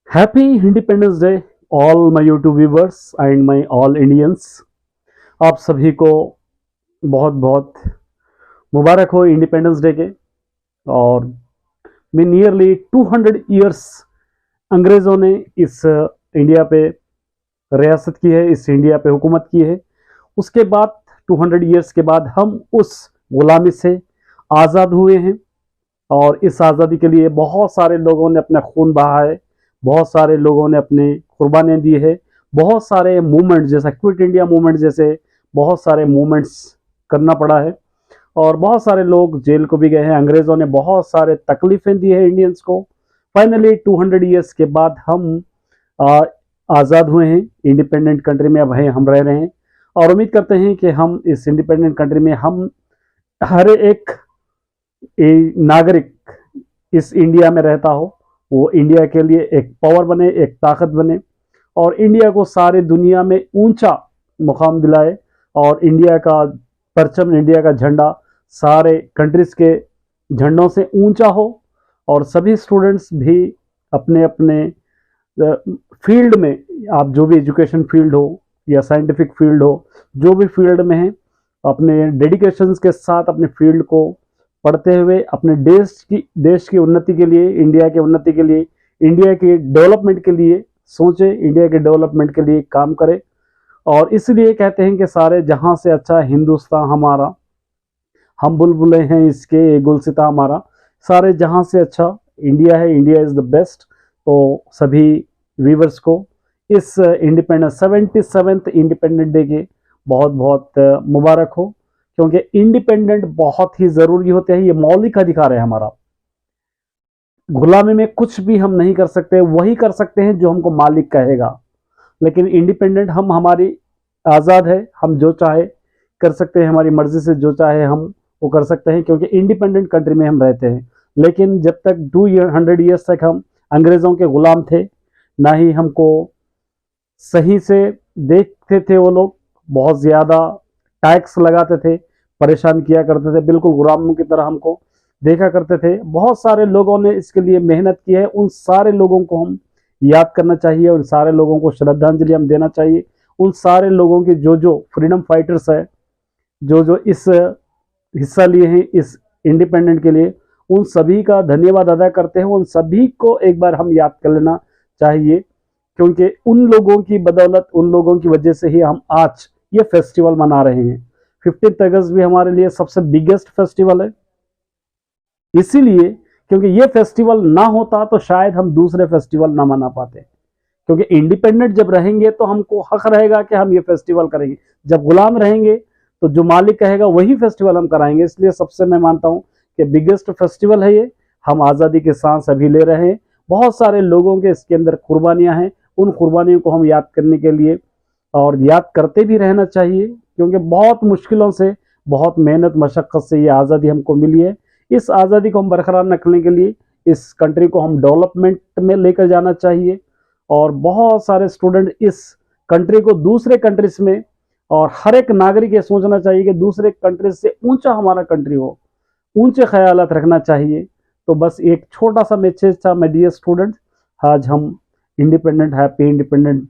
Happy independence day all my YouTube viewers and my all Indians. आप सभी को बहुत बहुत मुबारक हो इंडिपेंडेंस डे के। और में नियरली 200 ईयर्स अंग्रेज़ों ने इस इंडिया पे रियासत की है, इस इंडिया पे हुकूमत की है। उसके बाद 200 ईयर्स के बाद हम उस गुलामी से आज़ाद हुए हैं और इस आज़ादी के लिए बहुत सारे लोगों ने अपना खून बहा है, बहुत सारे लोगों ने अपने कुर्बानियाँ दी है। बहुत सारे मूवमेंट जैसा क्विट इंडिया मूवमेंट जैसे बहुत सारे मूवमेंट्स करना पड़ा है और बहुत सारे लोग जेल को भी गए हैं। अंग्रेज़ों ने बहुत सारे तकलीफ़ें दी है इंडियंस को। फाइनली 200 ईयर्स के बाद हम आज़ाद हुए हैं, इंडिपेंडेंट कंट्री में अब हैं, हम रह रहे हैं और उम्मीद करते हैं कि हम इस इंडिपेंडेंट कंट्री में हम हर एक नागरिक इस इंडिया में रहता हो, वो इंडिया के लिए एक पावर बने, एक ताकत बने और इंडिया को सारे दुनिया में ऊंचा मुकाम दिलाए और इंडिया का परचम, इंडिया का झंडा सारे कंट्रीज के झंडों से ऊंचा हो और सभी स्टूडेंट्स भी अपने अपने फील्ड में, आप जो भी एजुकेशन फील्ड हो या साइंटिफिक फील्ड हो, जो भी फील्ड में है, अपने डेडिकेशंस के साथ अपने फील्ड को पढ़ते हुए अपने देश की उन्नति के लिए, इंडिया की उन्नति के लिए, इंडिया के डेवलपमेंट के लिए सोचे, इंडिया के डेवलपमेंट के लिए काम करे। और इसलिए कहते हैं कि सारे जहां से अच्छा हिंदुस्तान हमारा, हम बुलबुलें हैं इसके गुलसिता हमारा। सारे जहां से अच्छा इंडिया है, इंडिया इज़ द बेस्ट। तो सभी व्यूवर्स को इस इंडिपेंडेंस 77th इंडिपेंडेंट डे के बहुत बहुत मुबारक हो, क्योंकि इंडिपेंडेंट बहुत ही ज़रूरी होते हैं। ये मौलिक अधिकार है हमारा। गुलामी में कुछ भी हम नहीं कर सकते, वही कर सकते हैं जो हमको मालिक कहेगा। लेकिन इंडिपेंडेंट हम, हमारी आज़ाद है, हम जो चाहे कर सकते हैं, हमारी मर्जी से जो चाहे हम वो कर सकते हैं, क्योंकि इंडिपेंडेंट कंट्री में हम रहते हैं। लेकिन जब तक 200 ईयर्स तक हम अंग्रेज़ों के गुलाम थे, ना ही हमको सही से देखते थे वो लोग, बहुत ज़्यादा टैक्स लगाते थे, परेशान किया करते थे, बिल्कुल गुलामों की तरह हमको देखा करते थे। बहुत सारे लोगों ने इसके लिए मेहनत की है, उन सारे लोगों को हम याद करना चाहिए, उन सारे लोगों को श्रद्धांजलि हम देना चाहिए। उन सारे लोगों के जो फ्रीडम फाइटर्स है, जो इस हिस्सा लिए हैं इस इंडिपेंडेंट के लिए, उन सभी का धन्यवाद अदा करते हैं। उन सभी को एक बार हम याद कर लेना चाहिए, क्योंकि उन लोगों की बदौलत, उन लोगों की वजह से ही हम आज ये फेस्टिवल मना रहे हैं। 15 अगस्त भी हमारे लिए सबसे बिगेस्ट फेस्टिवल है, इसीलिए क्योंकि ये फेस्टिवल ना होता तो शायद हम दूसरे फेस्टिवल ना मना पाते। क्योंकि इंडिपेंडेंट जब रहेंगे तो हमको हक रहेगा कि हम ये फेस्टिवल करेंगे। जब गुलाम रहेंगे तो जो मालिक कहेगा वही फेस्टिवल हम कराएंगे। इसलिए सबसे मैं मानता हूँ कि बिगेस्ट फेस्टिवल है ये। हम आज़ादी के सांस अभी ले रहे हैं, बहुत सारे लोगों के इसके अंदर कुर्बानियाँ हैं। उन कुर्बानियों को हम याद करने के लिए और याद करते भी रहना चाहिए, क्योंकि बहुत मुश्किलों से, बहुत मेहनत मशक्क़त से ये आज़ादी हमको मिली है। इस आज़ादी को हम बरकरार रखने के लिए इस कंट्री को हम डेवलपमेंट में लेकर जाना चाहिए और बहुत सारे स्टूडेंट इस कंट्री को दूसरे कंट्रीज में, और हर एक नागरिक ये सोचना चाहिए कि दूसरे कंट्रीज से ऊंचा हमारा कंट्री हो, ऊंचे ख्यालात रखना चाहिए। तो बस एक छोटा सा मैसेज था, माय डियर स्टूडेंट। आज हम इंडिपेंडेंट, हैप्पी इंडिपेंडेंट